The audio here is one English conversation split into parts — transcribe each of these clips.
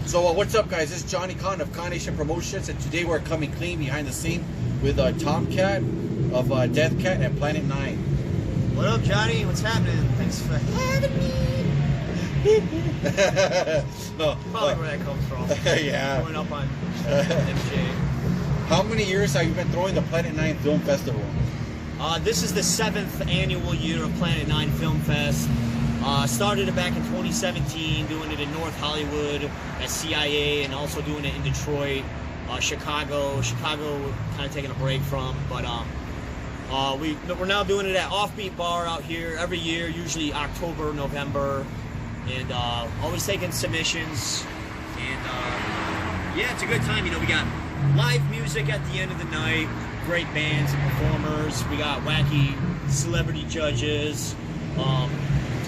So what's up, guys? This is Johnny Kahn of Kahnnation Promotions, and today we're coming clean behind the scene with Tomcat of Death Cat and Planet 9. What up, Johnny? What's happening? Thanks for having me. No, probably where that comes from. Yeah. Going up on MJ. How many years have you been throwing the Planet 9 Film Festival? This is the 7th annual year of Planet 9 Film Fest. Started it back in 2017, doing it in North Hollywood at CIA, and also doing it in Detroit, Chicago kind of taking a break from, but we're now doing it at Offbeat Bar out here every year, usually October, November, and always taking submissions, and yeah, it's a good time. You know, we got live music at the end of the night, great bands and performers, we got wacky celebrity judges,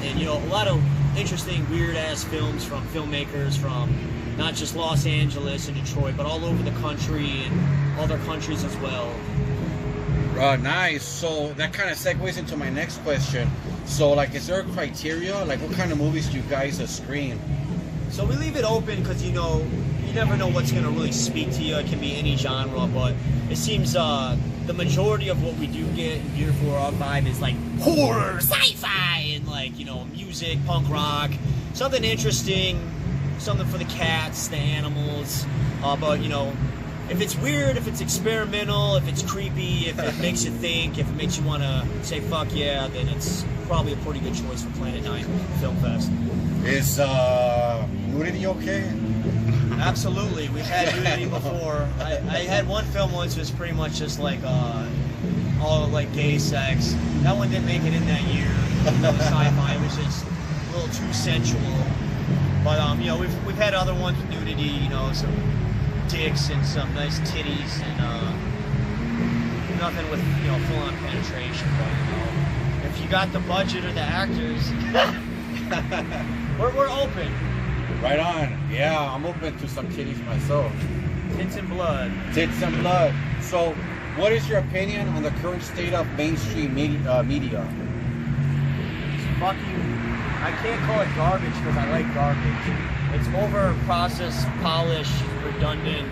and you know, a lot of interesting, weird-ass films from filmmakers from not just Los Angeles and Detroit, but all over the country and other countries as well. Nice. So that kind of segues into my next question. So, like, is there a criteria? Like, what kind of movies do you guys screen? So we leave it open because, you know, you never know what's going to really speak to you. It can be any genre, but it seems the majority of what we do get in Gear for our vibe is like horror, sci-fi, and like, you know, music, punk rock, something interesting, something for the cats, the animals, but, you know, if it's weird, if it's experimental, if it's creepy, if it makes you think, if it makes you want to say fuck yeah, then it's probably a pretty good choice for Planet 9 Film Fest. Is nudity okay? Absolutely. We've had nudity before. I had one film once was pretty much just like all like gay sex. That one didn't make it in that year. It was sci-fi. It was just a little too sensual. But you know, we've had other ones with nudity. You know, some dicks and some nice titties, and nothing with, you know, full-on penetration. But, you know, if you got the budget or the actors, we're open. Right on. Yeah, I'm open to some titties myself. Tits and blood. Tits and blood. So, what is your opinion on the current state of mainstream media? It's fucking, I can't call it garbage because I like garbage. It's over-processed, polished, redundant,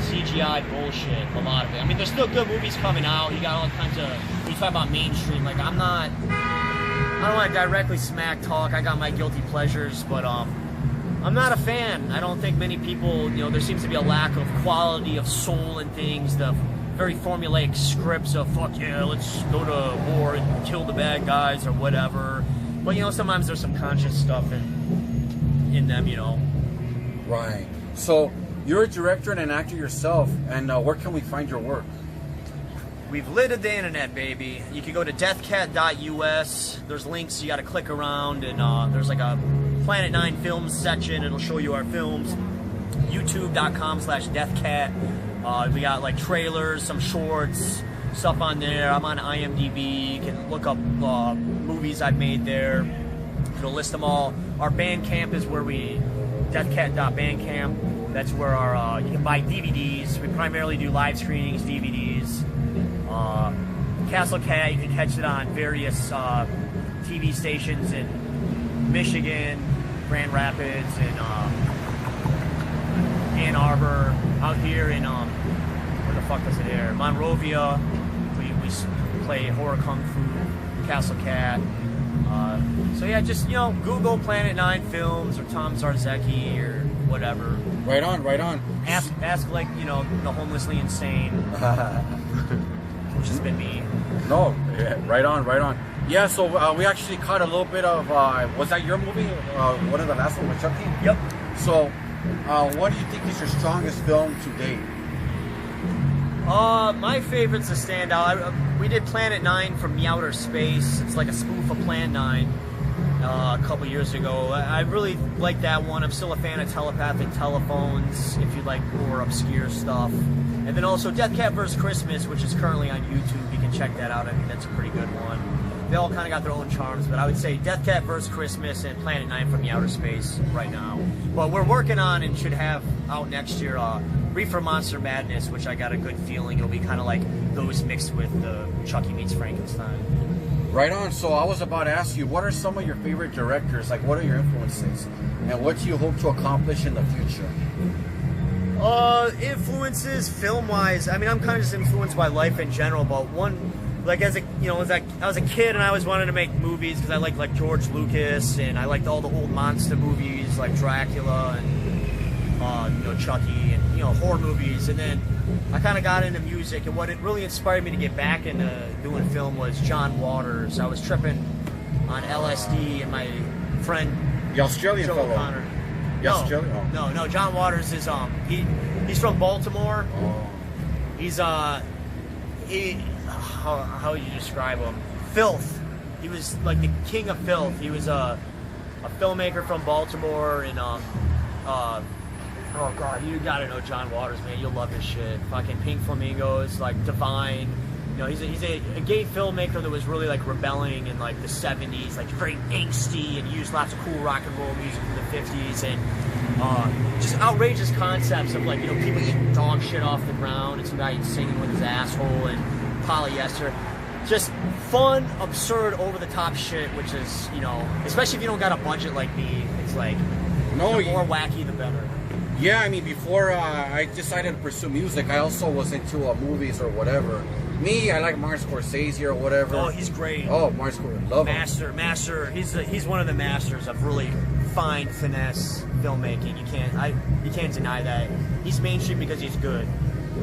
CGI bullshit, a lot of it. I mean, there's still good movies coming out. You got all kinds of, when you talk about mainstream, like, I don't want to directly smack talk. I got my guilty pleasures, but I'm not a fan. I don't think many people, you know, there seems to be a lack of quality of soul in things, the very formulaic scripts of, fuck yeah, let's go to war and kill the bad guys or whatever. But, you know, sometimes there's some conscious stuff in them, you know. Right. So, you're a director and an actor yourself, and where can we find your work? We've littered the internet, baby. You can go to deathcat.us. There's links you got to click around, and there's like a Planet 9 Films section. It'll show you our films. YouTube.com/deathcat. We got like trailers, some shorts, stuff on there. I'm on IMDb. You can look up movies I've made there. It'll list them all. Our Bandcamp is where deathcat.bandcamp. That's where our you can buy DVDs. We primarily do live screenings, DVDs. Castle Cat, you can catch it on various TV stations in Michigan, Grand Rapids, and Ann Arbor. Out here in where the fuck does it air? Monrovia. We play horror kung fu, Castle Cat. So yeah, just, you know, Google Planet 9 Films or Tom Zarzecki or whatever. Right on, right on. Ask like, you know, the homelessly insane. Which has been me. No, yeah, right on, right on. Yeah, so we actually caught a little bit of, was that your movie? One of the last ones with Chucky? Yep. So, what do you think is your strongest film to date? My favorite's a standout. We did Planet 9 from the outer space. It's like a spoof of Planet 9 a couple years ago. I really like that one. I'm still a fan of Telepathic Telephones, if you like more obscure stuff. And then also Death Cat vs. Christmas, which is currently on YouTube. You can check that out. I mean, that's a pretty good one. They all kind of got their own charms, but I would say Death Cat vs. Christmas and Planet 9 from the outer space right now. But we're working on and should have out next year Reefer Monster Madness, which I got a good feeling it'll be kind of like those mixed with the Chucky meets Frankenstein. Right on. So I was about to ask you, what are some of your favorite directors? Like, what are your influences? And what do you hope to accomplish in the future? Influences film-wise. I mean, I'm kind of just influenced by life in general. But one, like as a I was a kid and I always wanted to make movies because I liked like George Lucas and I liked all the old monster movies like Dracula and Chucky and horror movies. And then I kind of got into music, and what it really inspired me to get back into doing film was John Waters. I was tripping on LSD, and my friend The Australian Joe fellow. O'Connor. The Australian. Oh. No. John Waters is he's from Baltimore. Oh. He's how would you describe him? Filth. He was like the king of filth. He was a filmmaker from Baltimore, and oh god, you gotta know John Waters, man. You'll love his shit. Fucking Pink Flamingos, like Divine. He's a gay filmmaker that was really like rebelling in like the 70s, like very angsty, and used lots of cool rock and roll music from the 50s, and just outrageous concepts of like people eating dog shit off the ground, and some guy singing with his asshole and polyester. Just fun, absurd, over the top shit, which is especially if you don't got a budget like me, it's like the more wacky the better. Yeah, I mean, before I decided to pursue music, I also was into movies or whatever. Me, I like Martin Scorsese or whatever. Oh, he's great. Oh, Martin Scorsese, love him. Master. He's one of the masters of really fine finesse filmmaking. You can't deny that. He's mainstream because he's good.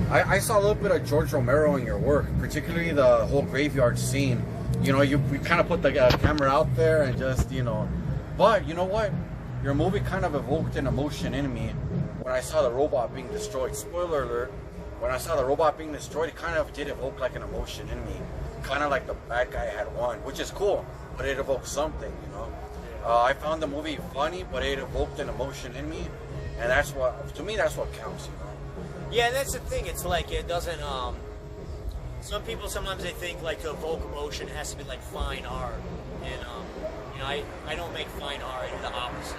I saw a little bit of George Romero in your work, particularly the whole graveyard scene. We kind of put the camera out there and just but you know what? Your movie kind of evoked an emotion in me. When I saw the robot being destroyed, spoiler alert, when I saw the robot being destroyed, it kind of did evoke like an emotion in me. Kind of like the bad guy had won, which is cool, but it evoked something, I found the movie funny, but it evoked an emotion in me, and to me, that's what counts, Yeah, that's the thing. It's like it doesn't, some people, sometimes they think like to evoke emotion has to be like fine art, and, I don't make fine art, I do the opposite.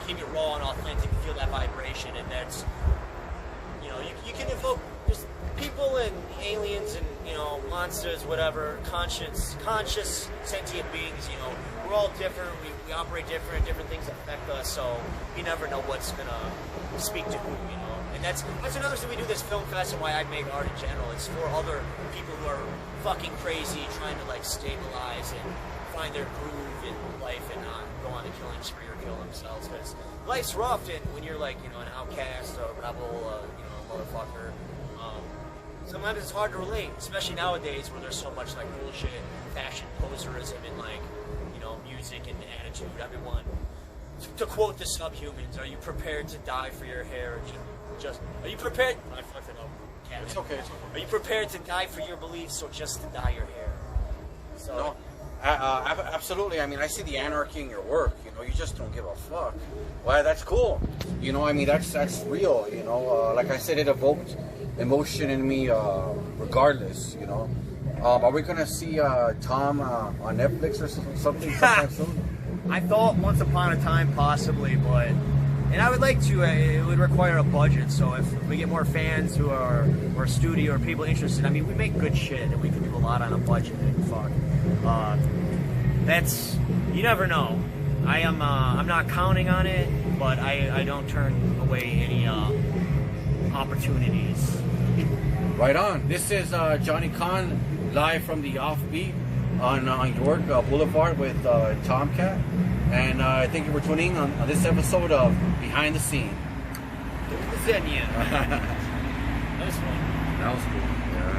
Keep it raw and authentic, feel that vibration, and that's, you can evoke just people and aliens and, monsters, whatever, conscious, sentient beings, we're all different, we operate different things affect us, so you never know what's gonna speak to who, and that's another thing we do this film fest and why I make art in general. It's for other people who are fucking crazy, trying to like stabilize and find their groove in life and not go on a killing spree or kill themselves, because life's rough, and when you're like an outcast, a rebel, a motherfucker, sometimes it's hard to relate, especially nowadays where there's so much like bullshit, fashion poserism, and like music and attitude. Everyone, to quote the Subhumans, are you prepared to die for your hair, or just are you prepared? I fucked it up. It's okay. Are you prepared to die for your beliefs, or just to dye your hair? So. No. Absolutely. I mean, I see the anarchy in your work. You just don't give a fuck. Well, that's cool. That's real. Like I said, it evoked emotion in me, regardless. Are we gonna see ToM on Netflix or something sometime soon? I thought once upon a time possibly, and I would like to. It would require a budget. So if we get more fans who are or studio or people interested, I mean, we make good shit and we can do a lot on a budget. Fuck. You never know. I'm not counting on it, but I don't turn away any opportunities. Right on. This is Johnny Kahn live from the Offbeat on York Boulevard with Tomcat, and thank you for tuning in on this episode of Behind the Scene. That was fun. That was cool. Yeah.